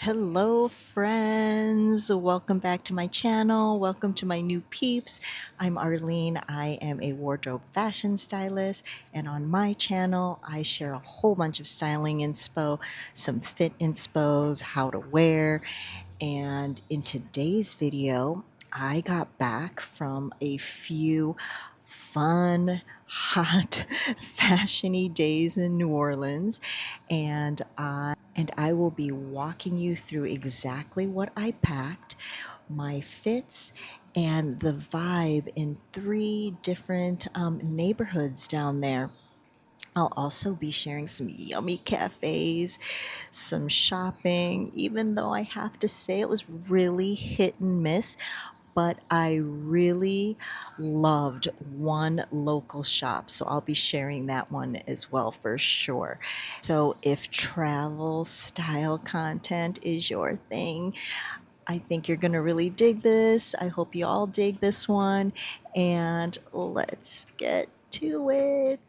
Hello, friends. Welcome back to my channel. Welcome to my new peeps. I'm Arlene. I am a wardrobe fashion stylist, and on my channel, I share a whole bunch of styling inspo, some fit inspos, how to wear. And in today's video, I got back from a few fun, hot, fashiony days in New Orleans, and I will be walking you through exactly what I packed, my fits, and the vibe in three different neighborhoods down there. I'll also be sharing some yummy cafes, some shopping, even though I have to say it was really hit and miss. But I really loved one local shop, so I'll be sharing that one as well for sure. So, if travel style content is your thing, I think you're going to really dig this. I hope you all dig this one, and let's get to it.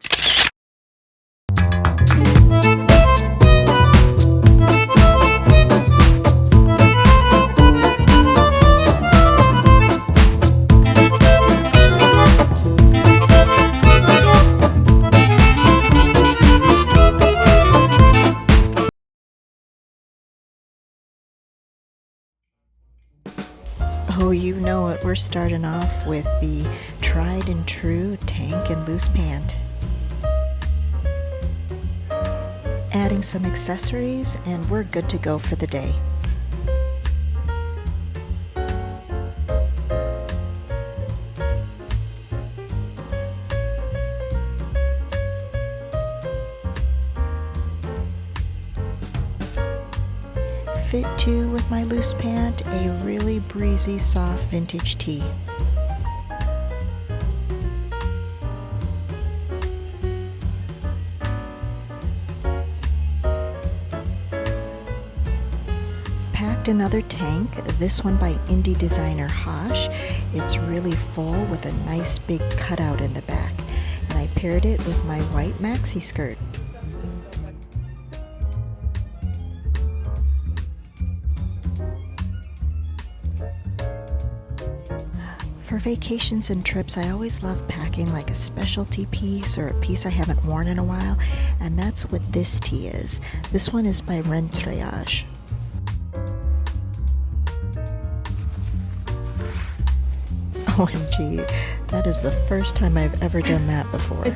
Oh, you know it. We're starting off with the tried and true tank and loose pant. Adding some accessories, and we're good to go for the day. Fit 2 with my loose pant, a really breezy, soft vintage tee. Packed another tank, this one by indie designer Hosh. It's really full with a nice big cutout in the back, and I paired it with my white maxi skirt. For vacations and trips, I always love packing like a specialty piece or a piece I haven't worn in a while, and that's what this tee is. This one is by Rentrayage. OMG, that is the first time I've ever done that before.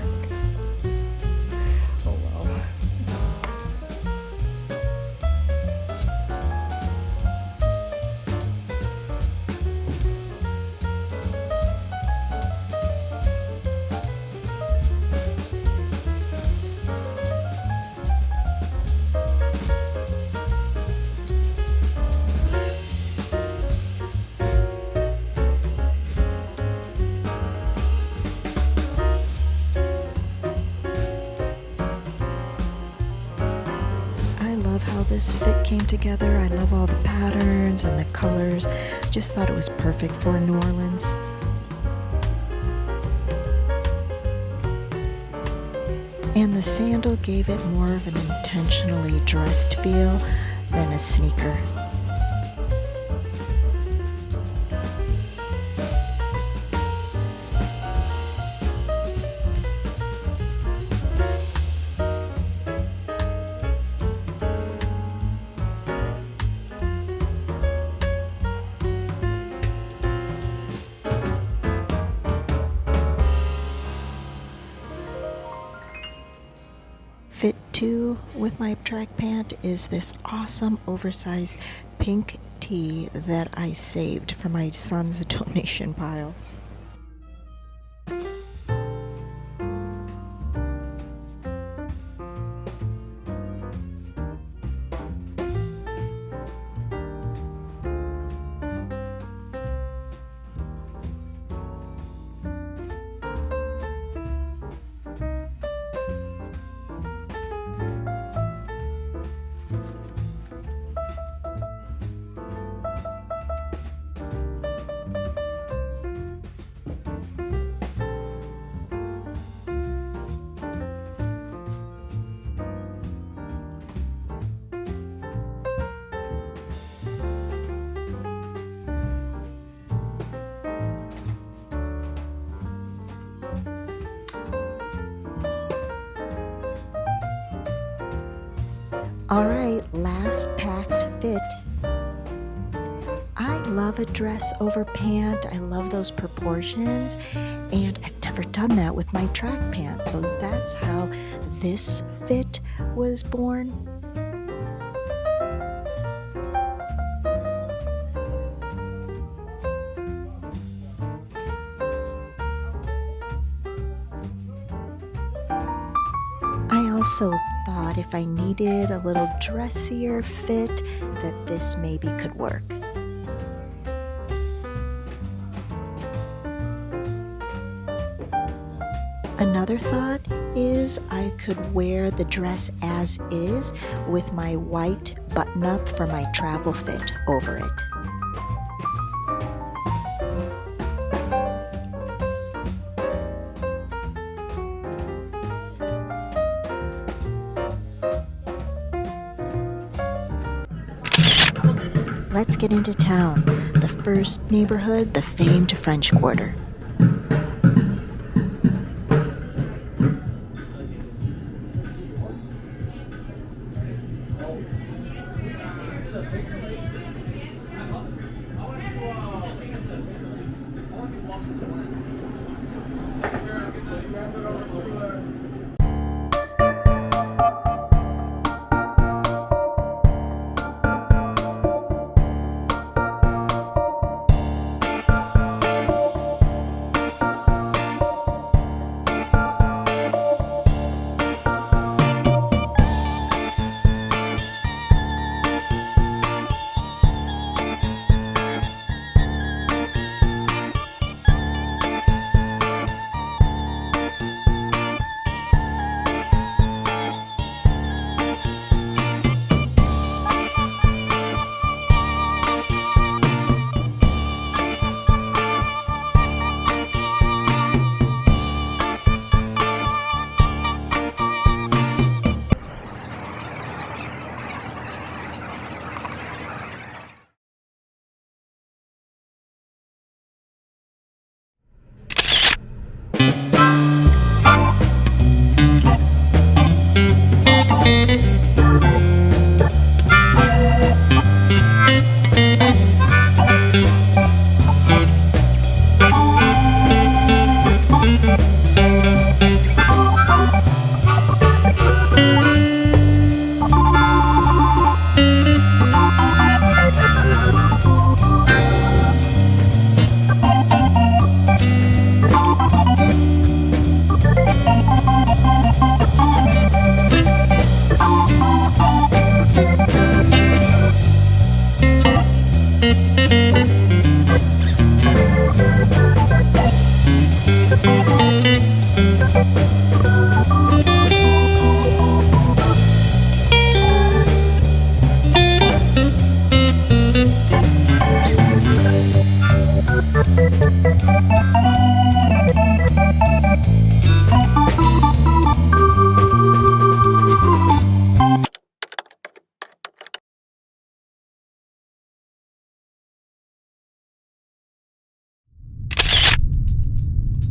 How this fit came together. I love all the patterns and the colors. Just thought it was perfect for New Orleans. And the sandal gave it more of an intentionally dressed feel than a sneaker. Fit 2 with my track pant is this awesome oversized pink tee that I saved for my son's donation pile. All right, last packed fit. I love a dress over pant. I love those proportions, and I've never done that with my track pant. So that's how this fit was born. I also thought if I needed a little dressier fit, that this maybe could work. Another thought is I could wear the dress as is with my white button-up for my travel fit over it. Let's get into town. The first neighborhood, the famed French Quarter.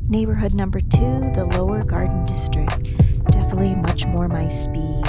Neighborhood number 2, the Lower Garden District. Definitely much more my speed.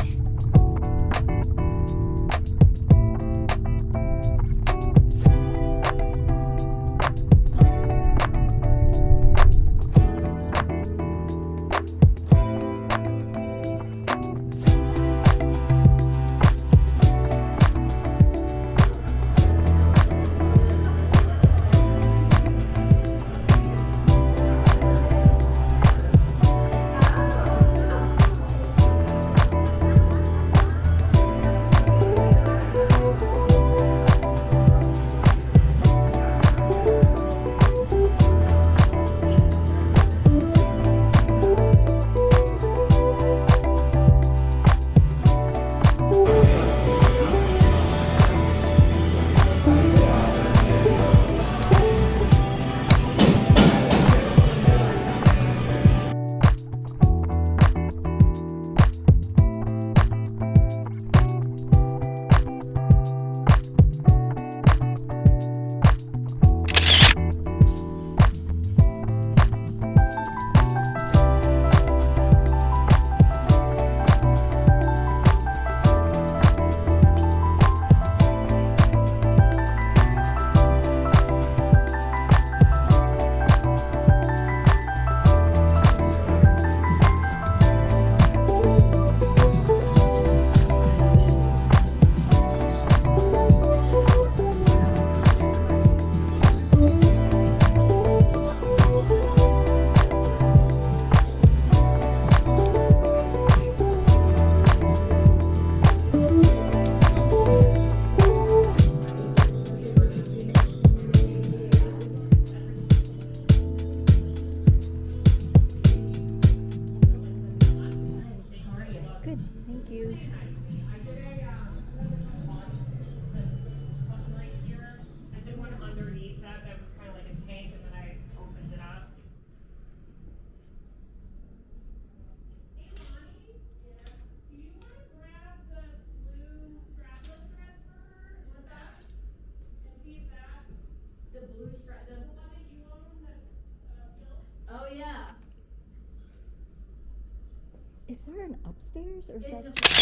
Is there an upstairs or is It's that just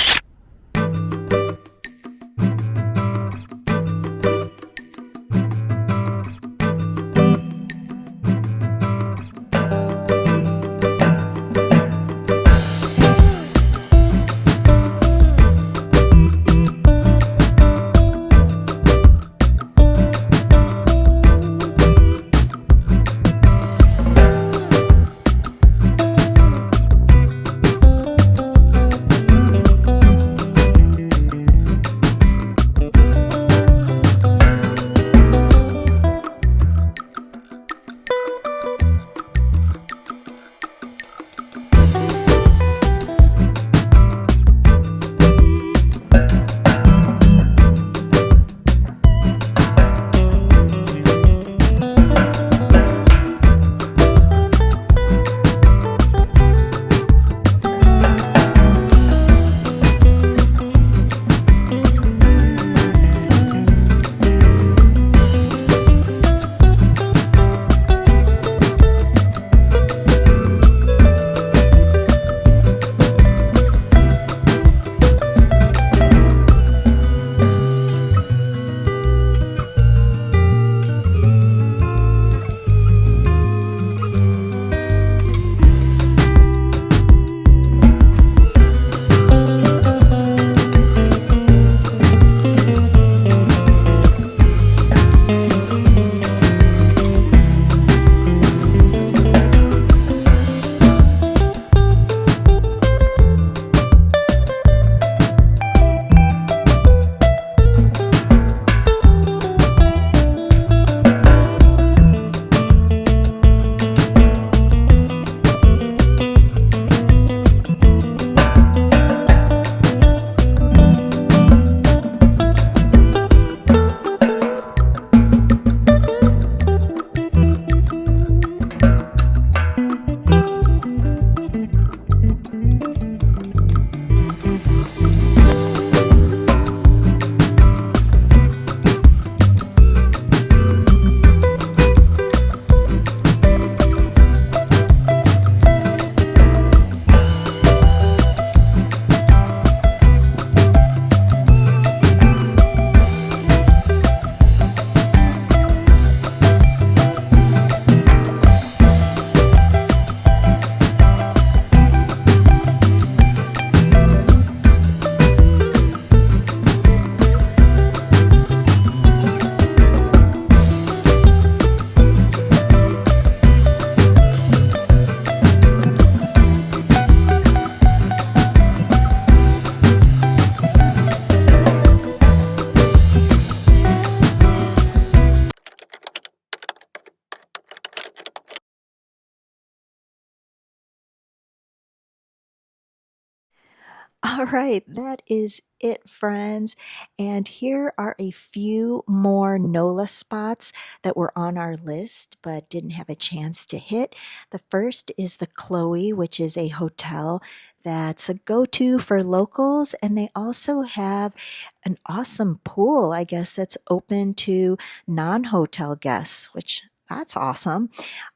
all right, that is it, friends. And here are a few more NOLA spots that were on our list but didn't have a chance to hit. The first is the Chloe, which is a hotel that's a go to for locals. And they also have an awesome pool, I guess, that's open to non hotel guests, which that's awesome.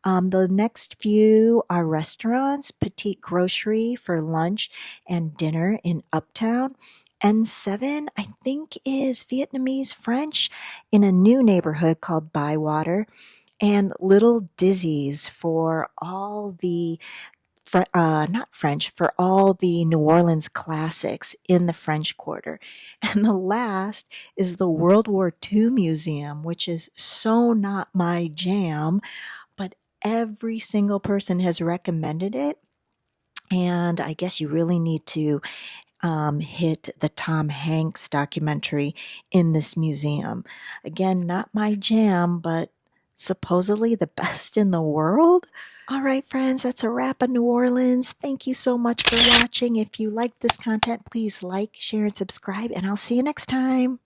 The next few are restaurants, Petite Grocery for lunch and dinner in Uptown. And seven, I think, is Vietnamese French in a new neighborhood called Bywater. And Little Dizzy's for all the not French, for all the New Orleans classics in the French Quarter. And the last is the World War II Museum, which is so not my jam, but every single person has recommended it. And I guess you really need to hit the Tom Hanks documentary in this museum. Again, not my jam, but supposedly the best in the world. All right, friends, that's a wrap on New Orleans. Thank you so much for watching. If you like this content, please like, share, and subscribe, and I'll see you next time.